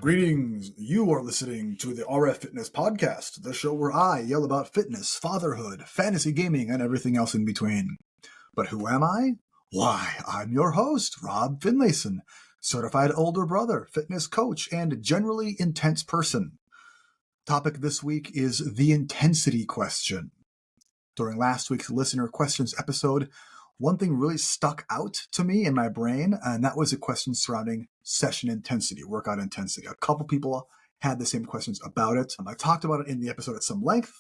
Greetings. You are listening to the RF Fitness Podcast, the show where I yell about fitness, fatherhood, fantasy gaming, and everything else in between. But who am I? Why, I'm your host, Rob Finlayson, certified older brother, fitness coach, and generally intense person. Topic this week is the intensity question. During last week's listener questions episode, one thing really stuck out to me in my brain, and that was a question surrounding session intensity, workout intensity. A couple people had the same questions about it. I talked about it in the episode at some length,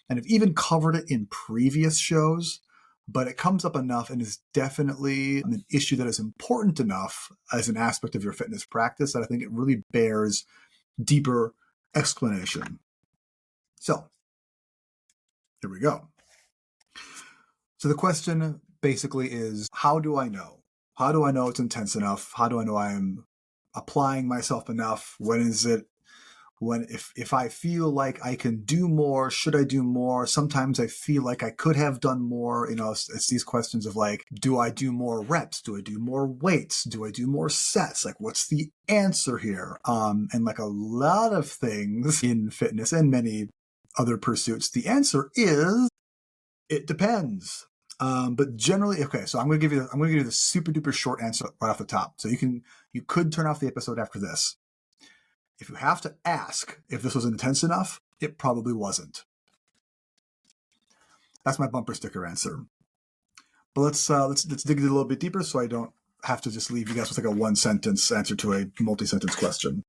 and I've even covered it in previous shows, but it comes up enough and is definitely an issue that is important enough as an aspect of your fitness practice that I think it really bears deeper explanation. So, here we go. So the question basically is, how do I know? How do I know it's intense enough? How do I know I'm applying myself enough? If I feel like I can do more, should I do more? Sometimes I feel like I could have done more. It's these questions of like, do I do more reps? Do I do more weights? Do I do more sets? Like, what's the answer here? And like a lot of things in fitness and many other pursuits, the answer is, it depends. But generally, okay, so I'm going to give you the super duper short answer right off the top. So you could turn off the episode after this. If you have to ask if this was intense enough, it probably wasn't. That's my bumper sticker answer. But let's dig it a little bit deeper so I don't have to just leave you guys with like a one sentence answer to a multi-sentence question.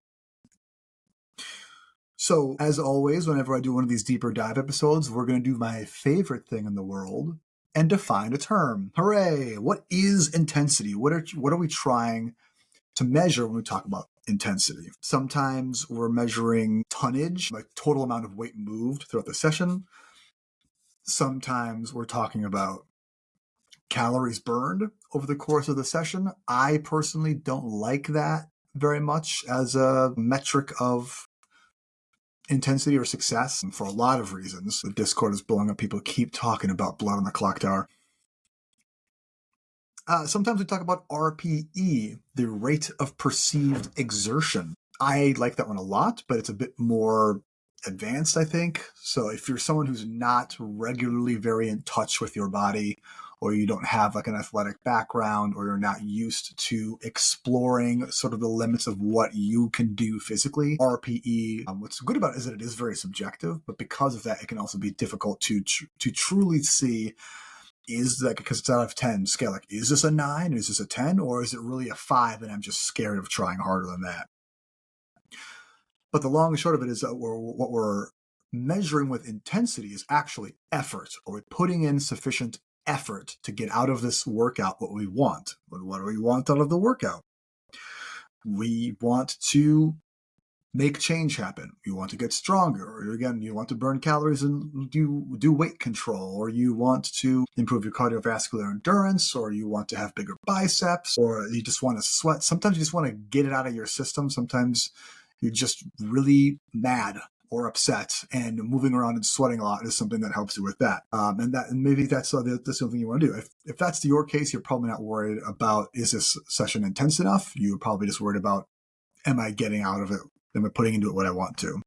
So as always, whenever I do one of these deeper dive episodes, we're going to do my favorite thing in the world and define a term. Hooray! What is intensity? What are we trying to measure when we talk about intensity? Sometimes we're measuring tonnage, like total amount of weight moved throughout the session. Sometimes we're talking about calories burned over the course of the session. I personally don't like that very much as a metric of intensity or success, and for a lot of reasons. The Discord is blowing up. People keep talking about blood on the clock tower. Sometimes we talk about RPE, the rate of perceived exertion. I like that one a lot, but it's a bit more advanced, I think. So if you're someone who's not regularly very in touch with your body, or you don't have like an athletic background, or you're not used to exploring sort of the limits of what you can do physically, RPE, what's good about it is that it is very subjective, but because of that, it can also be difficult to truly see, is like, because it's out of 10 scale, like, is this a 9, is this a 10, or is it really a 5 and I'm just scared of trying harder than that? But the long and short of it is that what we're measuring with intensity is actually effort. Are we putting in sufficient effort to get out of this workout what we want? What do we want out of the workout? We want to make change happen. You want to get stronger, or again, you want to burn calories and do weight control, or you want to improve your cardiovascular endurance, or you want to have bigger biceps, or you just want to sweat. Sometimes you just want to get it out of your system. Sometimes you're just really mad or upset, and moving around and sweating a lot is something that helps you with that. And maybe that's something you want to do. If that's your case, you're probably not worried about, is this session intense enough? You're probably just worried about, am I getting out of it? Am I putting into it what I want to?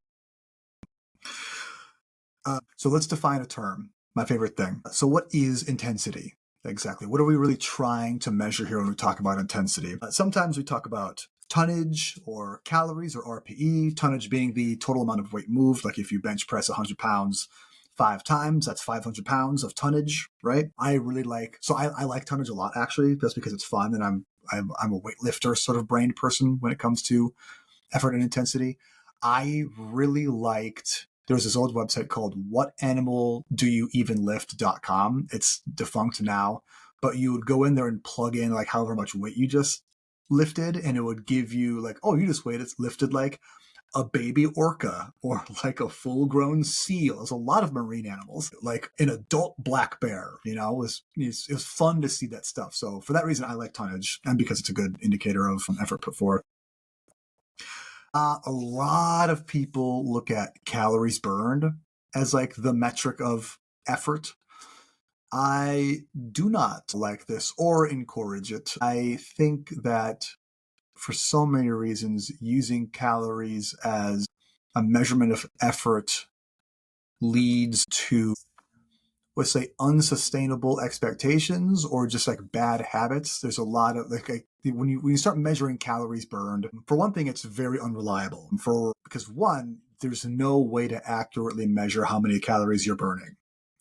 So let's define a term, my favorite thing. So what is intensity? Exactly. What are we really trying to measure here when we talk about intensity? Sometimes we talk about tonnage or calories or RPE, tonnage being the total amount of weight moved. Like if you bench press 100 pounds 5 times, that's 500 pounds of tonnage, right? I like tonnage a lot, actually, just because it's fun, and I'm a weightlifter sort of brained person when it comes to effort and intensity. I really liked, there's this old website called whatanimaldoyouevenlift.com. It's defunct now, but you would go in there and plug in like however much weight you just lifted, and it would give you like, oh, you just lifted like a baby orca or like a full-grown seal. There's a lot of marine animals, like an adult black bear. It was fun to see that stuff. So for that reason, I like tonnage, and because it's a good indicator of effort put forth. A lot of people look at calories burned as like the metric of effort. I do not like this or encourage it. I think that for so many reasons, using calories as a measurement of effort leads to, let's say, unsustainable expectations or just like bad habits. There's a lot of when you start measuring calories burned, for one thing, it's very unreliable. Because one, there's no way to accurately measure how many calories you're burning,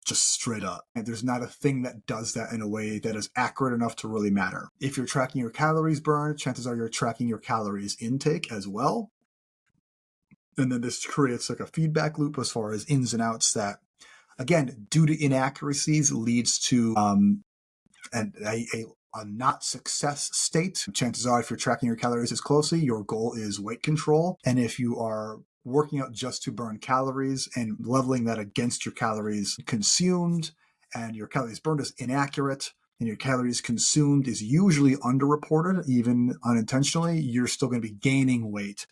just straight up. And there's not a thing that does that in a way that is accurate enough to really matter. If you're tracking your calories burned, chances are you're tracking your calories intake as well. And then this creates like a feedback loop as far as ins and outs that, again, due to inaccuracies, leads to a not success state. Chances are, if you're tracking your calories as closely, your goal is weight control. And if you are working out just to burn calories and leveling that against your calories consumed, and your calories burned is inaccurate, and your calories consumed is usually underreported, even unintentionally, you're still going to be gaining weight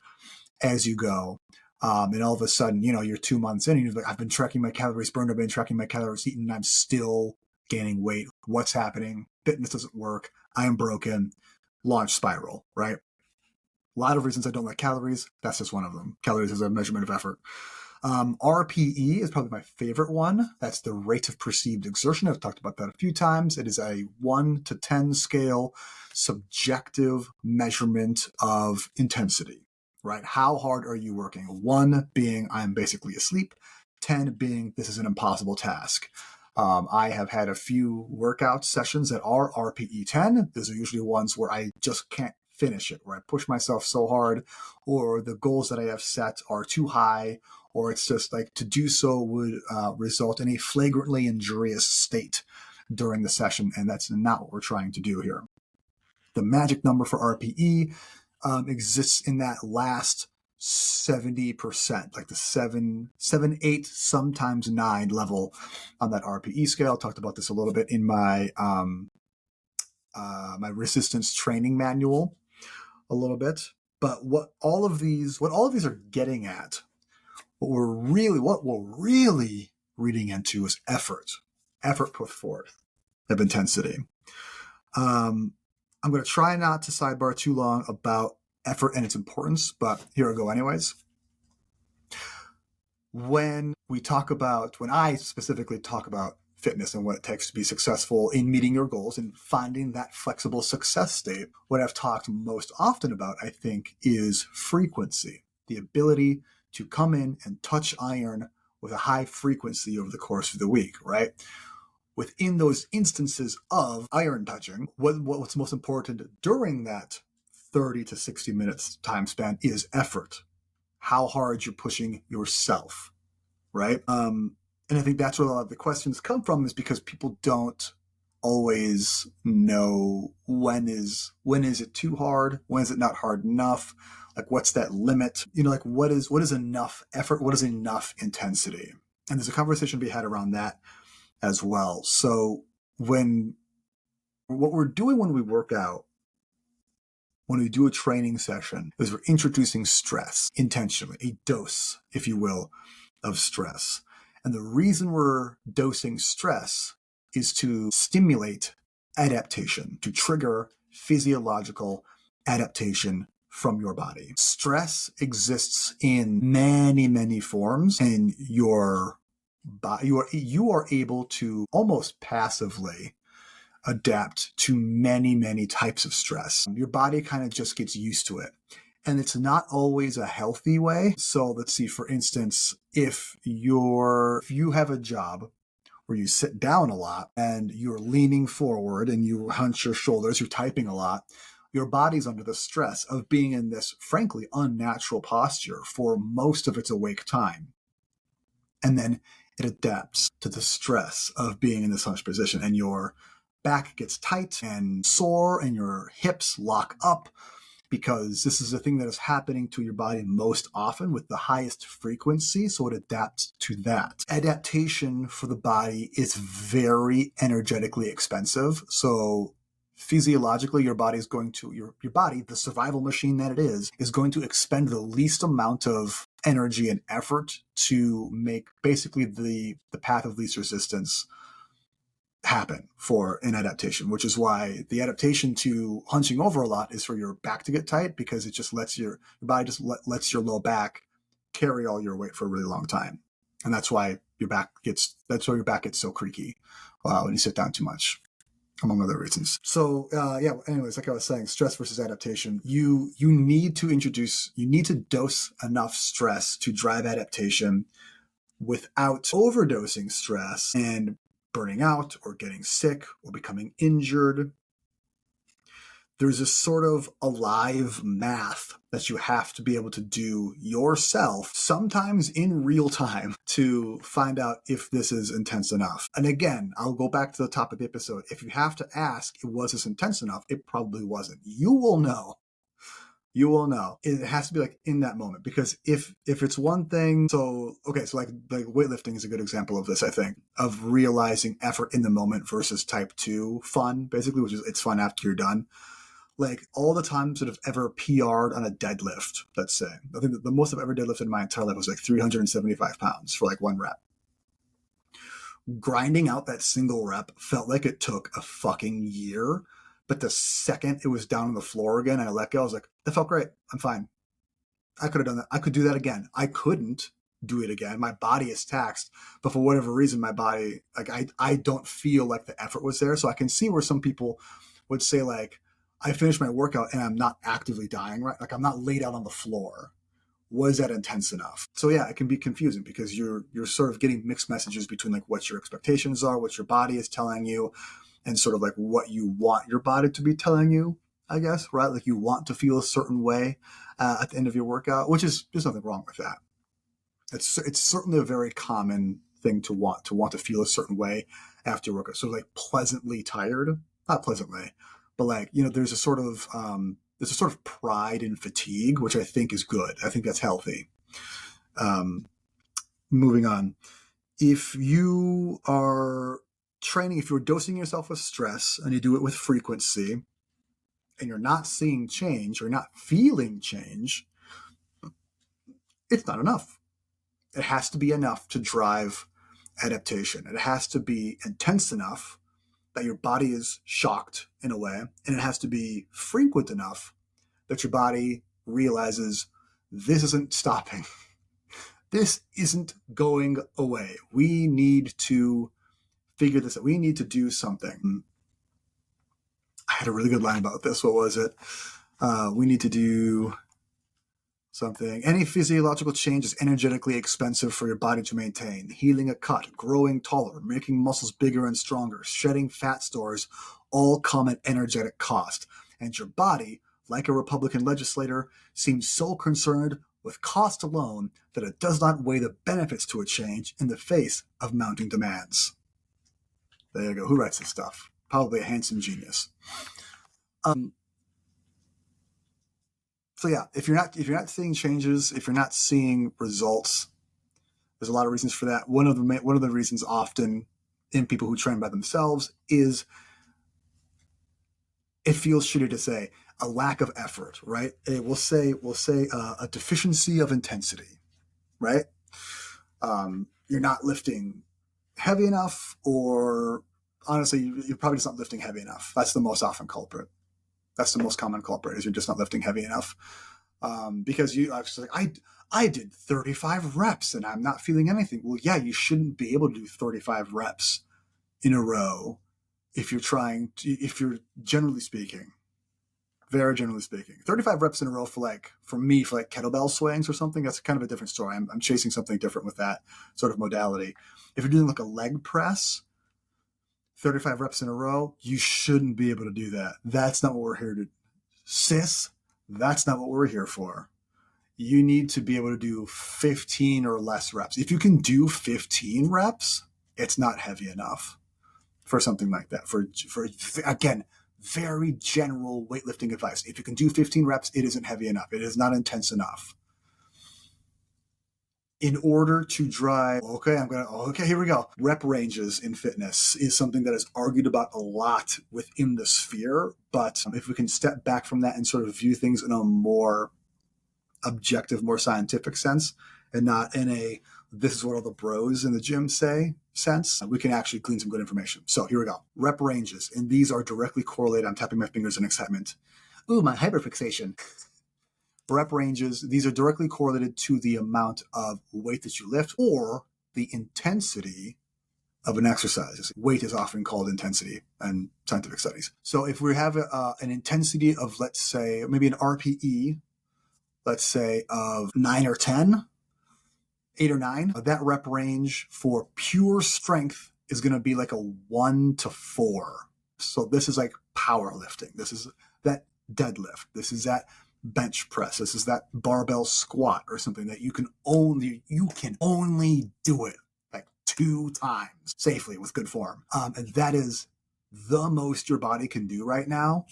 as you go. And all of a sudden, you're 2 months in and you're like, I've been tracking my calories burned, I've been tracking my calories eaten, and I'm still gaining weight. What's happening? Fitness doesn't work. I am broken. Launch spiral, right? A lot of reasons I don't like calories. That's just one of them. Calories is a measurement of effort. RPE is probably my favorite one. That's the rate of perceived exertion. I've talked about that a few times. It is a 1 to 10 scale subjective measurement of intensity. Right? How hard are you working? 1 being I'm basically asleep. 10 being this is an impossible task. I have had a few workout sessions that are RPE 10. Those are usually ones where I just can't finish it, where I push myself so hard, or the goals that I have set are too high, or it's just like to do so would result in a flagrantly injurious state during the session, and that's not what we're trying to do here. The magic number for RPE exists in that last 70%, like the 7, 8, sometimes 9 level on that RPE scale. I talked about this a little bit in my my resistance training manual a little bit. But what all of these are getting at, what we're really reading into is effort put forth of intensity. I'm going to try not to sidebar too long about effort and its importance, but here I go anyways. When I specifically talk about fitness and what it takes to be successful in meeting your goals and finding that flexible success state, what I've talked most often about, I think, is frequency. The ability to come in and touch iron with a high frequency over the course of the week, right? Within those instances of iron touching, what's most important during that 30 to 60 minutes time span is effort. How hard you're pushing yourself, right? And I think that's where a lot of the questions come from, is because people don't always know when is it too hard, when is it not hard enough, like what's that limit, like what is enough effort, what is enough intensity, and there's a conversation to be had around that as well. So what we're doing when we work out, when we do a training session, is we're introducing stress intentionally, a dose, if you will, of stress. And the reason we're dosing stress is to stimulate adaptation, to trigger physiological adaptation from your body. Stress exists in many, many forms, and you are able to almost passively adapt to many, many types of stress. Your body kind of just gets used to it. And it's not always a healthy way. So let's see, for instance, if you have a job where you sit down a lot and you're leaning forward and you hunch your shoulders, you're typing a lot, your body's under the stress of being in this, frankly, unnatural posture for most of its awake time. And then it adapts to the stress of being in this hunched position, and your back gets tight and sore and your hips lock up, because this is a thing that is happening to your body most often with the highest frequency, so it adapts to that. Adaptation for the body is very energetically expensive, so physiologically your body, the survival machine that it is going to expend the least amount of energy and effort to make basically the path of least resistance happen for an adaptation, which is why the adaptation to hunching over a lot is for your back to get tight, because it just lets your body just lets your low back carry all your weight for a really long time. And that's why your back gets so creaky when you sit down too much, among other reasons. So yeah, anyways, like I was saying, stress versus adaptation. You need to dose enough stress to drive adaptation without overdosing stress and burning out or getting sick or becoming injured. There's a sort of alive math that you have to be able to do yourself, sometimes in real time, to find out if this is intense enough. And again, I'll go back to the top of the episode. If you have to ask, was this intense enough? It probably wasn't. You will know. You will know. It has to be like in that moment, because if it's one thing, so like weightlifting is a good example of this, I think, of realizing effort in the moment versus type 2 fun, basically, which is it's fun after you're done. Like all the times that I've ever PR'd on a deadlift, let's say, I think that the most I've ever deadlifted in my entire life was like 375 pounds for like one rep. Grinding out that single rep felt like it took a fucking year. But the second it was down on the floor again and I let go, I was like, that felt great. I'm fine. I could have done that. I could do that again. I couldn't do it again. My body is taxed. But for whatever reason, my body, like I don't feel like the effort was there. So I can see where some people would say, like, I finished my workout and I'm not actively dying, right? Like I'm not laid out on the floor. Was that intense enough? So yeah, it can be confusing because you're sort of getting mixed messages between like what your expectations are, what your body is telling you, and sort of like what you want your body to be telling you, I guess, right? Like you want to feel a certain way at the end of your workout, which is, there's nothing wrong with that. It's certainly a very common thing to want to feel a certain way after your workout. So like pleasantly tired, not pleasantly, but like, you know, there's a sort of pride in fatigue, which I think is good. I think that's healthy. Moving on. If you are training, if you're dosing yourself with stress and you do it with frequency and you're not seeing change or not feeling change, it's not enough. It has to be enough to drive adaptation. It has to be intense enough that your body is shocked in a way, and it has to be frequent enough that your body realizes this isn't stopping. This isn't going away. We need to figure this out. We need to do something. I had a really good line about this. What was it? We need to do something. Any physiological change is energetically expensive for your body to maintain. Healing a cut, growing taller, making muscles bigger and stronger, shedding fat stores, all come at energetic cost. And your body, like a Republican legislator, seems so concerned with cost alone that it does not weigh the benefits to a change in the face of mounting demands. There you go. Who writes this stuff? Probably a handsome genius. So yeah, if you're not seeing changes, if you're not seeing results, there's a lot of reasons for that. One of the reasons often in people who train by themselves is it feels shitty to say a lack of effort, right? We'll say a deficiency of intensity, right? You're not lifting heavy enough, or honestly, you're probably just not lifting heavy enough. That's the most often culprit. That's the most common culprit, is you're just not lifting heavy enough. Because I did 35 reps and I'm not feeling anything. Well, yeah, you shouldn't be able to do 35 reps in a row if you're generally speaking, very generally speaking. 35 reps in a row for me, for kettlebell swings or something, that's kind of a different story. I'm chasing something different with that sort of modality. If you're doing like a leg press, 35 reps in a row, you shouldn't be able to do that. That's not what we're here to, sis. That's not what we're here for. You need to be able to do 15 or less reps. If you can do 15 reps, it's not heavy enough for something like that. For again, very general weightlifting advice. If you can do 15 reps, it isn't heavy enough. It is not intense enough. In order to drive, here we go. Rep ranges in fitness is something that is argued about a lot within the sphere. But if we can step back from that and sort of view things in a more objective, more scientific sense, and not in a, this is what all the bros in the gym say sense, we can actually glean some good information. So here we go. Rep ranges, and these are directly correlated. I'm tapping my fingers in excitement. Ooh, my hyperfixation. Rep ranges, these are directly correlated to the amount of weight that you lift or the intensity of an exercise. Weight is often called intensity in scientific studies. So if we have an intensity of, let's say, maybe an RPE, let's say of 9 or 10, 8 or 9, that rep range for pure strength is going to be like a 1 to 4. So this is like powerlifting. This is that deadlift. This is that bench press. This is that barbell squat or something that you can only do it like 2 times safely with good form. And that is the most your body can do right now.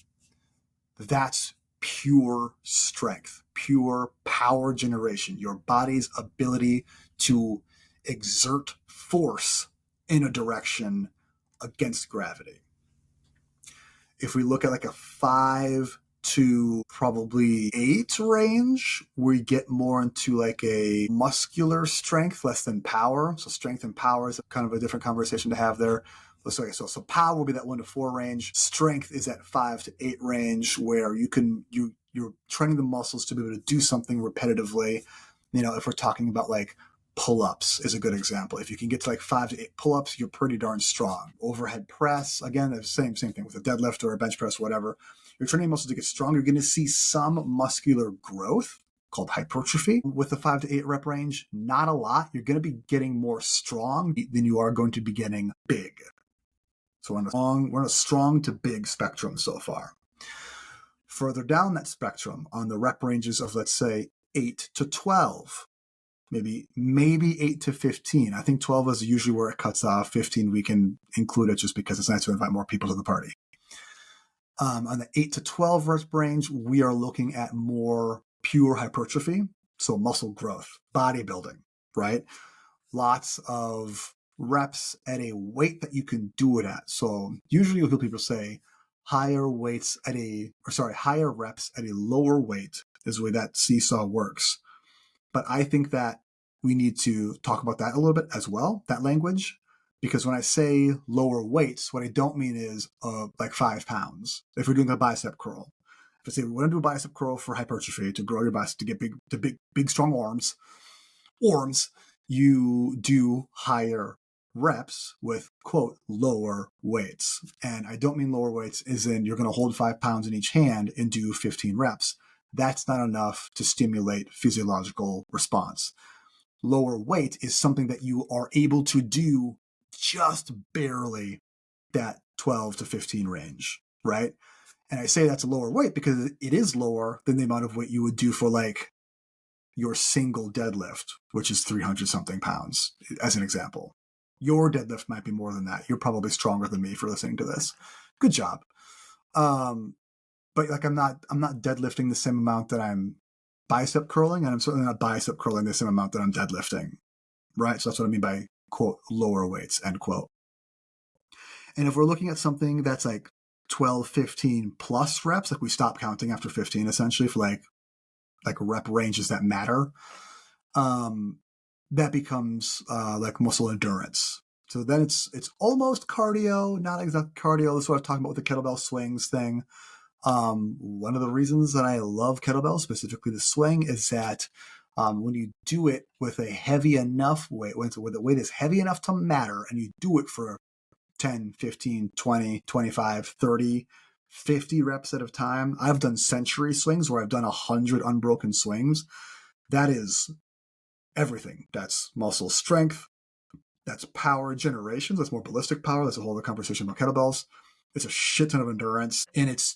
That's pure strength, pure power generation, your body's ability to exert force in a direction against gravity. If we look at like a 5 to probably 8 range, we get more into like a muscular strength, less than power. So strength and power is kind of a different conversation to have there. So power will be that 1 to 4 range. Strength is that 5 to 8 range, where you're training the muscles to be able to do something repetitively. If we're talking about like pull-ups is a good example. If you can get to like 5 to 8 pull-ups, you're pretty darn strong. Overhead press, again, the same thing with a deadlift or a bench press, whatever. You're training muscles to get strong. You're going to see some muscular growth called hypertrophy with the 5 to 8 rep range. Not a lot. You're going to be getting more strong than you are going to be getting big. So we're on a strong to big spectrum so far. Further down that spectrum, on the rep ranges of, let's say, 8 to 12, maybe 8 to 15. I think 12 is usually where it cuts off. 15 we can include it just because it's nice to invite more people to the party. On the 8 to 12 rep range, we are looking at more pure hypertrophy, so muscle growth, bodybuilding, right? Lots of reps at a weight that you can do it at. So usually you'll hear people say higher reps at a lower weight is the way that seesaw works. But I think that we need to talk about that a little bit as well, that language, because when I say lower weights, what I don't mean is like 5 pounds. If we're doing a bicep curl, if I say we want to do a bicep curl for hypertrophy, to grow your bicep, to get big strong arms, you do higher reps with, quote, lower weights. And I don't mean lower weights as in you're going to hold 5 pounds in each hand and do 15 reps. That's not enough to stimulate physiological response. Lower weight is something that you are able to do just barely that 12 to 15 range, right? And I say that's a lower weight because it is lower than the amount of weight you would do for like your single deadlift, which is 300 something pounds, as an example. Your deadlift might be more than that. You're probably stronger than me for listening to this. Good job. But like I'm not deadlifting the same amount that I'm bicep curling, and I'm certainly not bicep curling the same amount that I'm deadlifting, right? So that's what I mean by, quote, lower weights, end quote. And if we're looking at something that's like 12, 15 plus reps, like we stop counting after 15 essentially for like rep ranges that matter, that becomes like muscle endurance. So then it's almost cardio, not exact cardio. This is what I'm talking about with the kettlebell swings thing. One of the reasons that I love kettlebell, specifically the swing, is that when you do it with a heavy enough weight, when the weight is heavy enough to matter, and you do it for 10, 15, 20, 25, 30, 50 reps at a time. I've done century swings where I've done 100 unbroken swings. That is everything. That's muscle strength. That's power generation. That's more ballistic power. That's a whole other conversation about kettlebells. It's a shit ton of endurance, and it's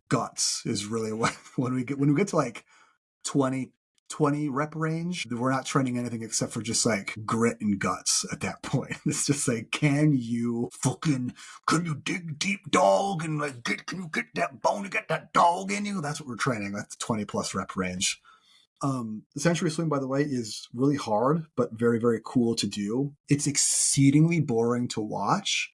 guts is really what when we get to like 20 rep range, we're not training anything except for just like grit and guts at that point. It's just like, can you dig deep, dog, and like can you get that bone and get that dog in you? That's what we're training. That's the 20 plus rep range. The century swing, by the way, is really hard, but very, very cool to do. It's exceedingly boring to watch.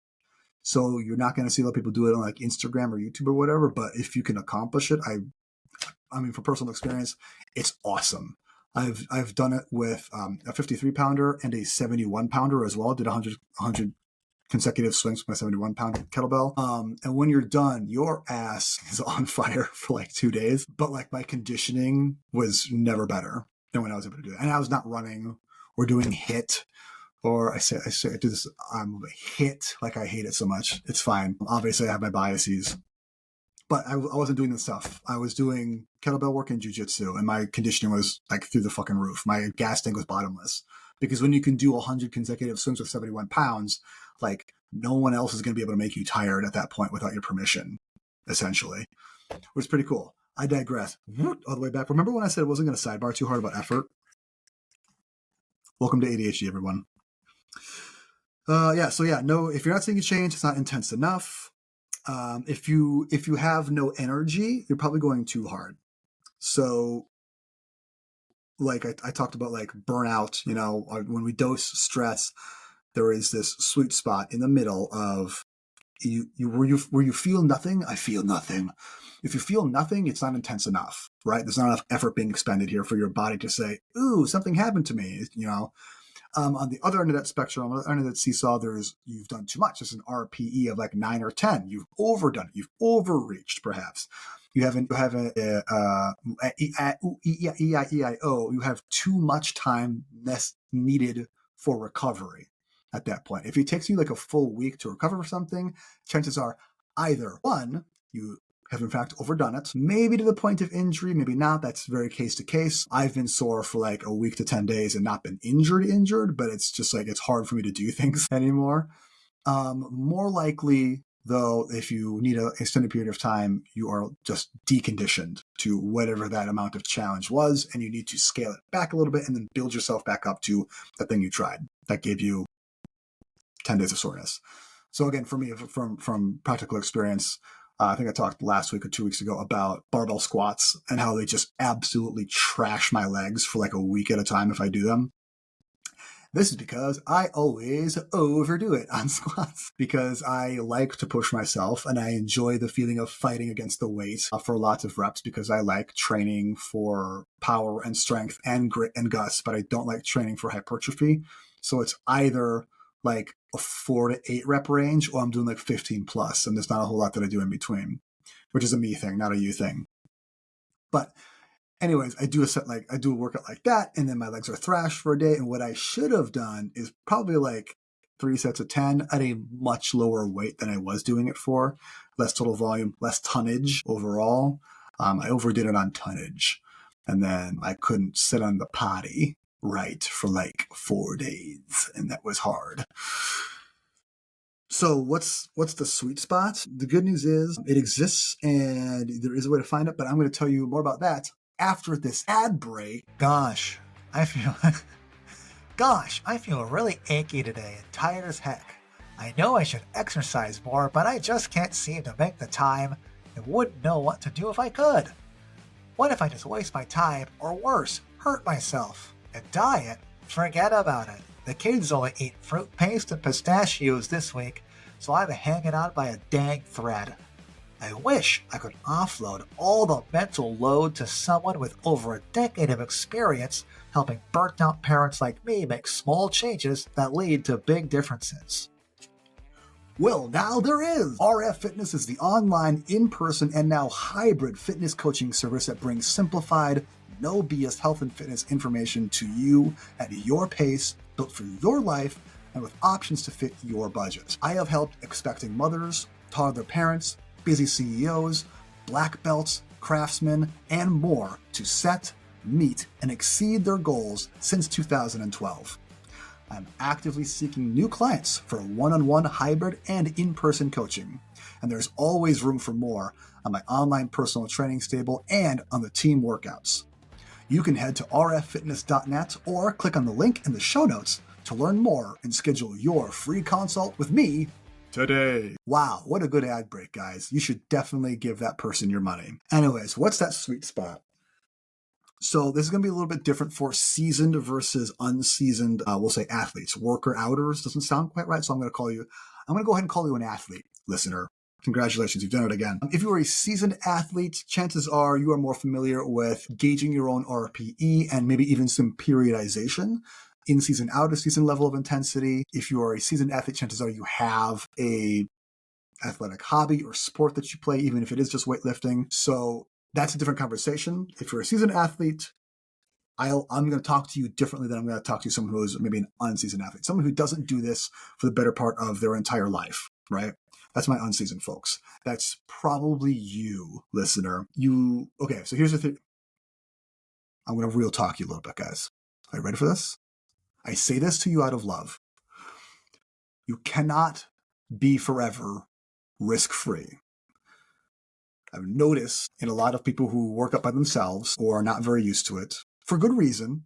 So you're not going to see a lot of people do it on like Instagram or YouTube or whatever. But if you can accomplish it, I mean, from personal experience, it's awesome. I've done it with a 53 pounder and a 71 pounder as well. Did 100 consecutive swings with my 71 pound kettlebell. And when you're done, your ass is on fire for like 2 days. But like my conditioning was never better than when I was able to do that. And I was not running or doing HIIT. Or I do this, I'm HIIT, like I hate it so much. It's fine. Obviously, I have my biases. But I wasn't doing this stuff. I was doing kettlebell work and jujitsu, and my conditioning was like through the fucking roof. My gas tank was bottomless. Because when you can do 100 consecutive swings with 71 pounds, like no one else is going to be able to make you tired at that point without your permission, essentially, which is pretty cool. I digress. All the way back. Remember when I said I wasn't going to sidebar too hard about effort? Welcome to ADHD, everyone. No, if you're not seeing a change, it's not intense enough. If you have no energy, you're probably going too hard. So, like I talked about, like burnout. When we dose stress, there is this sweet spot in the middle of where you feel nothing. I feel nothing. If you feel nothing, it's not intense enough, right? There's not enough effort being expended here for your body to say, "Ooh, something happened to me." On the other end of that spectrum, on the other end of that seesaw, you've done too much. There's an RPE of like 9 or 10. You've overdone it. You've overreached, perhaps. You have EIO. You have too much time needed for recovery at that point. If it takes you like a full week to recover from something, chances are either one, you have in fact overdone it, maybe to the point of injury, maybe not. That's very case to case. I've been sore for like a week to 10 days and not been injured, but it's just like it's hard for me to do things anymore. More likely, though, if you need an extended period of time, you are just deconditioned to whatever that amount of challenge was, and you need to scale it back a little bit and then build yourself back up to the thing you tried that gave you 10 days of soreness. So again, for me, from practical experience, I think I talked last week or 2 weeks ago about barbell squats and how they just absolutely trash my legs for like a week at a time if I do them. This is because I always overdo it on squats because I like to push myself and I enjoy the feeling of fighting against the weight for lots of reps because I like training for power and strength and grit and guts, but I don't like training for hypertrophy. So it's either like a 4 to 8 rep range or I'm doing like 15 plus, and there's not a whole lot that I do in between, which is a me thing, not a you thing. But anyways, I do a workout like that, and then my legs are thrashed for a day. And what I should have done is probably like 3 sets of 10 at a much lower weight than I was doing it for. Less total volume, less tonnage overall. I overdid it on tonnage. And then I couldn't sit on the potty right for like 4 days, and that was hard. So what's the sweet spot? The good news is it exists and there is a way to find it, but I'm going to tell you more about that after this ad break. Gosh, I feel really achy today and tired as heck. I know I should exercise more, but I just can't seem to make the time and wouldn't know what to do if I could. What if I just waste my time, or worse, hurt myself? And diet? Forget about it. The kids only eat fruit paste and pistachios this week, so I'm hanging on by a dang thread. I wish I could offload all the mental load to someone with over a decade of experience helping burnt-out parents like me make small changes that lead to big differences. Well, now there is! RF Fitness is the online, in-person, and now hybrid fitness coaching service that brings simplified, no BS health and fitness information to you at your pace, built for your life, and with options to fit your budget. I have helped expecting mothers, toddler parents, busy CEOs, black belts, craftsmen, and more to set, meet, and exceed their goals since 2012. I'm actively seeking new clients for one-on-one hybrid and in-person coaching, and there's always room for more on my online personal training stable and on the team workouts. You can head to rffitness.net or click on the link in the show notes to learn more and schedule your free consult with me today. Wow, what a good ad break, guys. You should definitely give that person your money. Anyways, what's that sweet spot? So this is going to be a little bit different for seasoned versus unseasoned, we'll say athletes. Worker outers doesn't sound quite right, so I'm going to go ahead and call you an athlete, listener. Congratulations, you've done it again. If you are a seasoned athlete, chances are you are more familiar with gauging your own RPE and maybe even some periodization. In-season, out-of-season level of intensity. If you are a seasoned athlete, chances are you have a athletic hobby or sport that you play, even if it is just weightlifting. So that's a different conversation. If you're a seasoned athlete, I'm going to talk to you differently than I'm going to talk to someone who is maybe an unseasoned athlete, someone who doesn't do this for the better part of their entire life, right? That's my unseasoned folks. That's probably you, listener. Okay, so here's the thing. I'm going to real talk you a little bit, guys. Are you ready for this? I say this to you out of love. You cannot be forever risk-free. I've noticed in a lot of people who work out by themselves or are not very used to it, for good reason,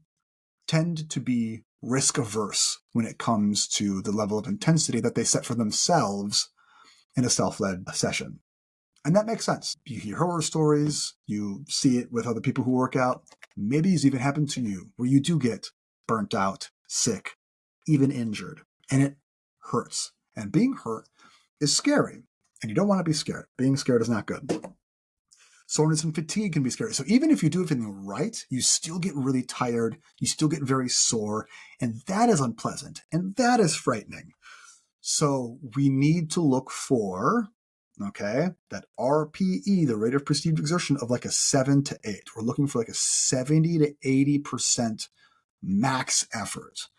tend to be risk-averse when it comes to the level of intensity that they set for themselves in a self-led session. And that makes sense. You hear horror stories, you see it with other people who work out. Maybe it's even happened to you where you do get burnt out, sick, even injured, and it hurts. And being hurt is scary, and you don't want to be scared. Being scared is not good. Soreness and fatigue can be scary. So even if you do everything right, you still get really tired, you still get very sore, and that is unpleasant, and that is frightening. So we need to look for, that RPE, the rate of perceived exertion, of like a 7 to 8. We're looking for like a 70 to 80% max effort.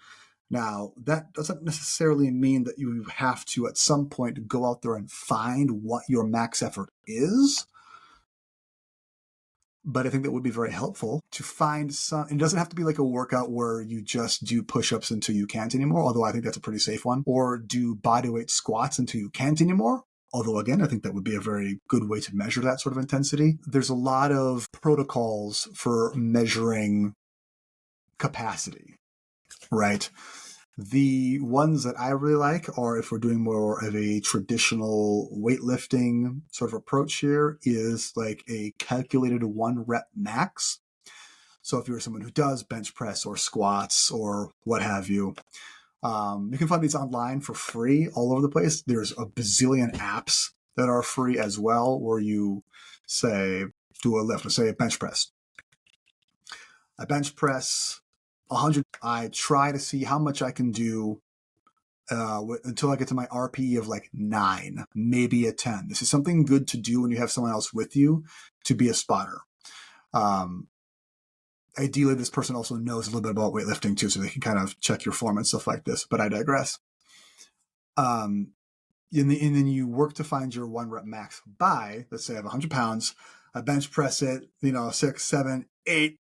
Now, that doesn't necessarily mean that you have to, at some point, go out there and find what your max effort is. But I think that would be very helpful to find some. It doesn't have to be like a workout where you just do push-ups until you can't anymore, although I think that's a pretty safe one, or do bodyweight squats until you can't anymore. Although, again, I think that would be a very good way to measure that sort of intensity. There's a lot of protocols for measuring capacity, right? The ones that I really like are, if we're doing more of a traditional weightlifting sort of approach here, is like a calculated 1 rep max. So if you're someone who does bench press or squats or what have you, you can find these online for free all over the place. There's a bazillion apps that are free as well, where you do a lift, let's say a bench press. I bench press 100. I try to see how much I can do until I get to my RPE of like 9, maybe a 10. This is something good to do when you have someone else with you to be a spotter. Ideally, this person also knows a little bit about weightlifting too, so they can kind of check your form and stuff like this, but I digress. And then you work to find your 1 rep max by, let's say I have 100 pounds, I bench press it, 6, 7, 8,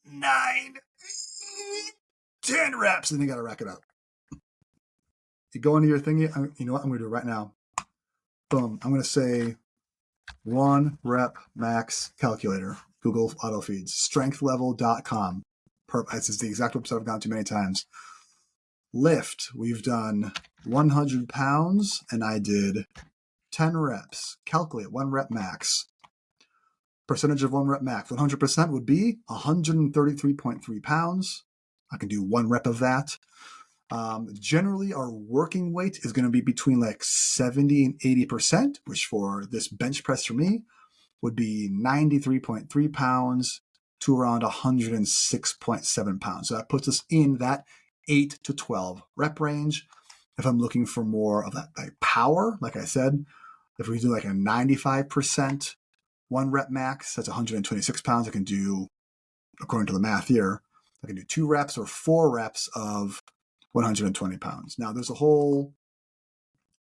9, 10 reps, and you got to rack it up. You go into your thingy, you know what, I'm going to do it right now. Boom, I'm going to say 1 rep max calculator, Google auto feeds, strengthlevel.com. This is the exact website I've gone to many times. Lift, we've done 100 pounds, and I did 10 reps. Calculate 1 rep max. Percentage of 1 rep max. 100% would be 133.3 pounds. I can do 1 rep of that. Generally, our working weight is going to be between like 70 and 80%, which for this bench press for me would be 93.3 pounds to around 106.7 pounds. So that puts us in that 8 to 12 rep range. If I'm looking for more of that like power, like I said, if we do like a 95% 1 rep max, that's 126 pounds. I can do, according to the math here, I can do 2 reps or 4 reps of 120 pounds. Now, there's a whole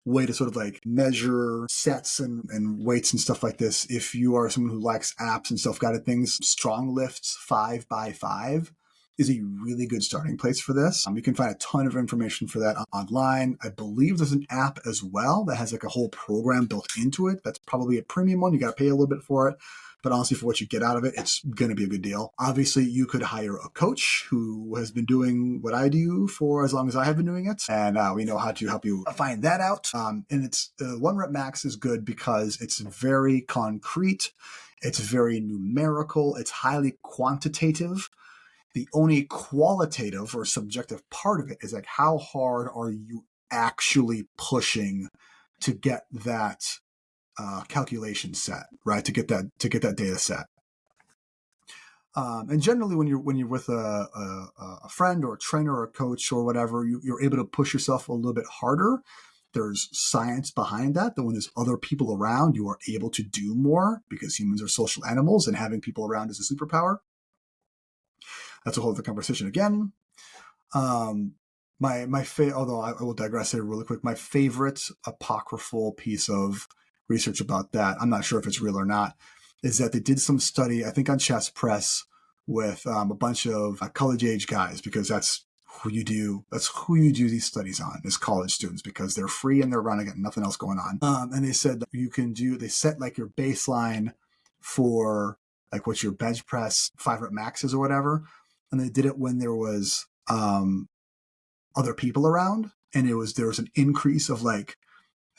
way to sort of like measure sets and weights and stuff like this. If you are someone who likes apps and self-guided things, Strong Lifts 5x5 is a really good starting place for this. You can find a ton of information for that online. I believe there's an app as well that has like a whole program built into it. That's probably a premium one. You got to pay a little bit for it. But honestly, for what you get out of it, it's going to be a good deal. Obviously, you could hire a coach who has been doing what I do for as long as I have been doing it. And we know how to help you find that out. And it's 1 rep max is good because it's very concrete. It's very numerical. It's highly quantitative. The only qualitative or subjective part of it is like, how hard are you actually pushing to get that calculation set, right? To get that data set. And generally, when you're with a friend or a trainer or a coach or whatever, you're able to push yourself a little bit harder. There's science behind that when there's other people around, you are able to do more because humans are social animals and having people around is a superpower. That's a whole other conversation again. Although I will digress here really quick, my favorite apocryphal piece of research about that, I'm not sure if it's real or not, is that they did some study, I think on Chess Press, with a bunch of college age guys, because that's who you do these studies on, is college students, because they're free and they're running it, nothing else going on. And they said they set like your baseline for like what's your bench press 5 rep maxes or whatever, and they did it when there was other people around, and there was an increase of like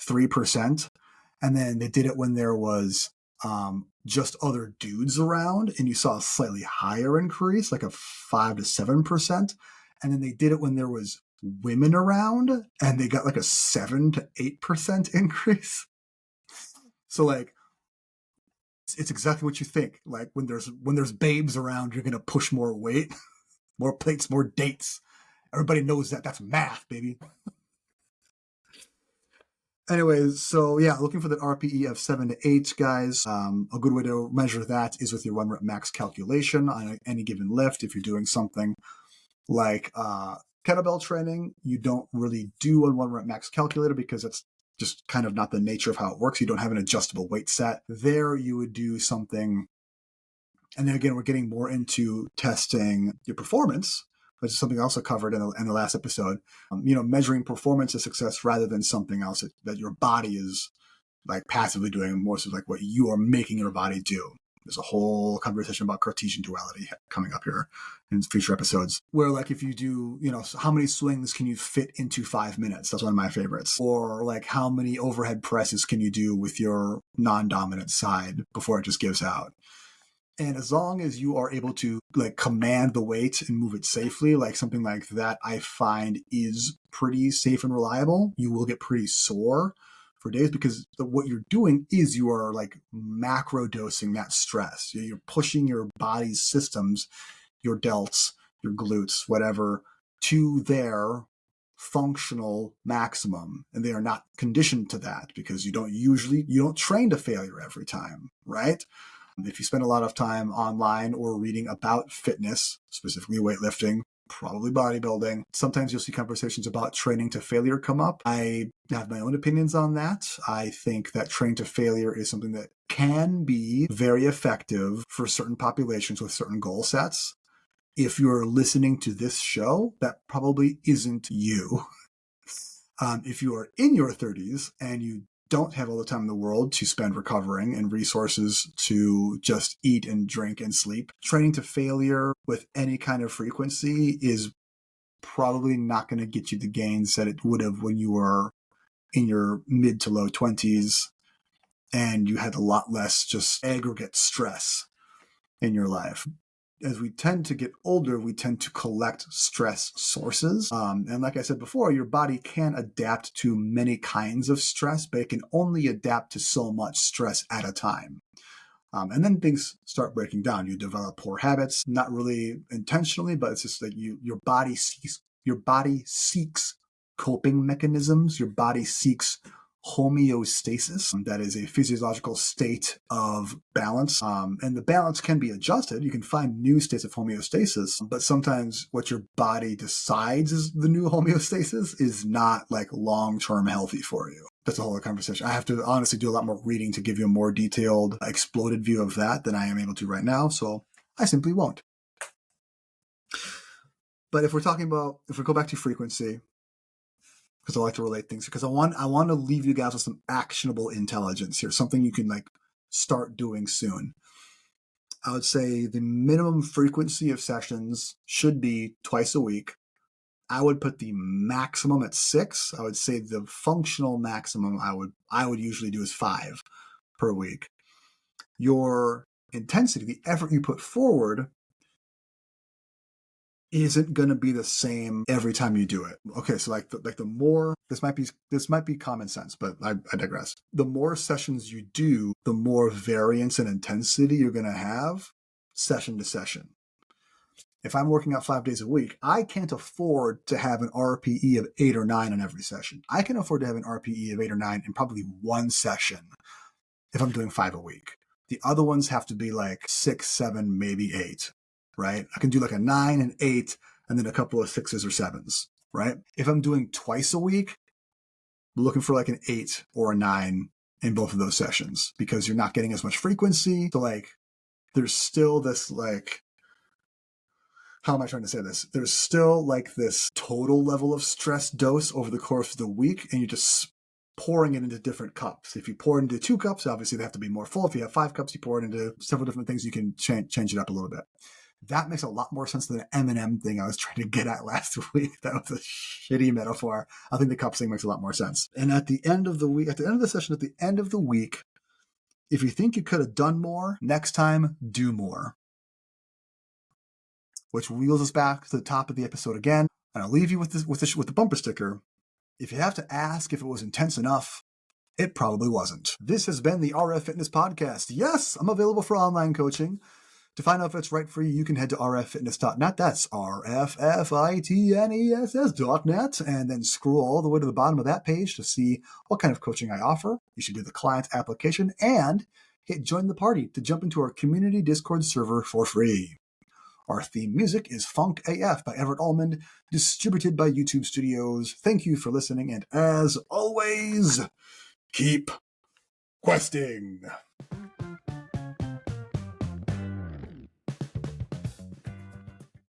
3%, and then they did it when there was just other dudes around, and you saw a slightly higher increase, like a 5 to 7%, and then they did it when there was women around, and they got like a 7 to 8% increase. So like, it's exactly what you think. Like when there's babes around, you're gonna push more weight, more plates, more dates. Everybody knows that. That's math, baby. Anyways, so yeah, looking for the RPE of 7 to 8, guys. A good way to measure that is with your 1 rep max calculation on any given lift. If you're doing something like kettlebell training, you don't really do a 1 rep max calculator because it's just kind of not the nature of how it works. You don't have an adjustable weight set. There you would do something, and then again, we're getting more into testing your performance, which is something I also covered in the last episode. Measuring performance of success rather than something else that your body is like passively doing, more so like what you are making your body do. There's a whole conversation about Cartesian duality coming up here in future episodes, where like if you do, how many swings can you fit into 5 minutes? That's one of my favorites. Or like how many overhead presses can you do with your non-dominant side before it just gives out? And as long as you are able to like command the weight and move it safely, like something like that, I find is pretty safe and reliable. You will get pretty sore for days because what you're doing is you are like macro dosing that stress. You're pushing your body's systems, your delts, your glutes, whatever, to their functional maximum. And they are not conditioned to that because you don't train to failure every time, right? If you spend a lot of time online or reading about fitness, specifically weightlifting, probably bodybuilding, sometimes you'll see conversations about training to failure come up. I have my own opinions on that. I think that training to failure is something that can be very effective for certain populations with certain goal sets. If you're listening to this show, that probably isn't you. If you are in your 30s and you don't have all the time in the world to spend recovering and resources to just eat and drink and sleep, training to failure with any kind of frequency is probably not going to get you the gains that it would have when you were in your mid to low 20s and you had a lot less just aggregate stress in your life. As we tend to get older, we tend to collect stress sources. And like I said before, your body can adapt to many kinds of stress, but it can only adapt to so much stress at a time. And then things start breaking down. You develop poor habits, not really intentionally, but it's just like your body seeks coping mechanisms. Your body seeks homeostasis. That is a physiological state of balance. And the balance can be adjusted. You can find new states of homeostasis, but sometimes what your body decides is the new homeostasis is not like long-term healthy for you. That's a whole other conversation. I have to honestly do a lot more reading to give you a more detailed, exploded view of that than I am able to right now. So I simply won't. But if we go back to frequency, because I like to relate things, because I want to leave you guys with some actionable intelligence here, something you can like start doing soon. I would say the minimum frequency of sessions should be twice a week. I would put the maximum at 6. I would say the functional maximum I would usually do is 5 per week. Your intensity, the effort you put forward, isn't going to be the same every time you do it. Okay, so like the more, this might be common sense, but I digress. The more sessions you do, the more variance and intensity you're going to have session to session. If I'm working out 5 days a week, I can't afford to have an RPE of 8 or 9 in every session. I can afford to have an RPE of 8 or 9 in probably one session if I'm doing 5 a week. The other ones have to be like 6, 7, maybe 8, right? I can do like a 9 and 8 and then a couple of 6s or 7s, right? If I'm doing twice a week, I'm looking for like an 8 or a 9 in both of those sessions because you're not getting as much frequency. So like there's still this like, how am I trying to say this? There's still like this total level of stress dose over the course of the week, and you're just pouring it into different cups. If you pour it into 2 cups, obviously they have to be more full. If you have 5 cups, you pour it into several different things. You can change it up a little bit. That makes a lot more sense than the M&M thing I was trying to get at last week. That was a shitty metaphor. I think the cups thing makes a lot more sense. And at the end of the week, at the end of the session, at the end of the week, if you think you could have done more, next time, do more. Which wheels us back to the top of the episode again. And I'll leave you with the bumper sticker. If you have to ask if it was intense enough, it probably wasn't. This has been the RF Fitness Podcast. Yes, I'm available for online coaching. To find out if it's right for you, you can head to rffitness.net. That's rffitness.net. And then scroll all the way to the bottom of that page to see what kind of coaching I offer. You should do the client application and hit join the party to jump into our community Discord server for free. Our theme music is Funk AF by Everett Almond, distributed by YouTube Studios. Thank you for listening, and as always, keep questing.